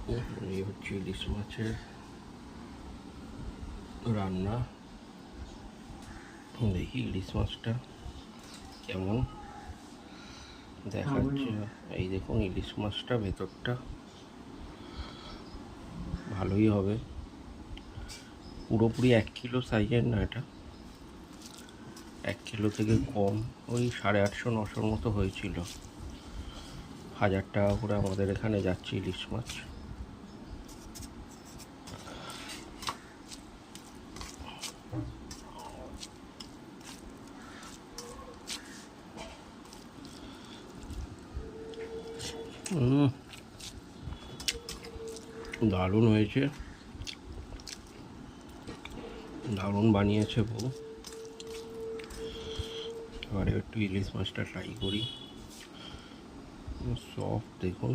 এই হচ্ছে ইলিশ মাছের রান্না। দেখি ইলিশ মাছটা কেমন দেখাচ্ছে। এই দেখুন ইলিশ মাছটা ভেতরটা ভালোই হবে, পুরোপুরি 1 কিলো সাইজের না, এটা 1 কিলো থেকে কম, ওই 850-900 মতো হয়েছিল। 1000 টাকা করে আমাদের এখানে যাচ্ছে ইলিশ মাছ। দারুণ হয়েছে, দারুণ বানিয়েছে বউ। এবারে একটু ইলিশ মাছটা ট্রাই করি। সফট দেখুন।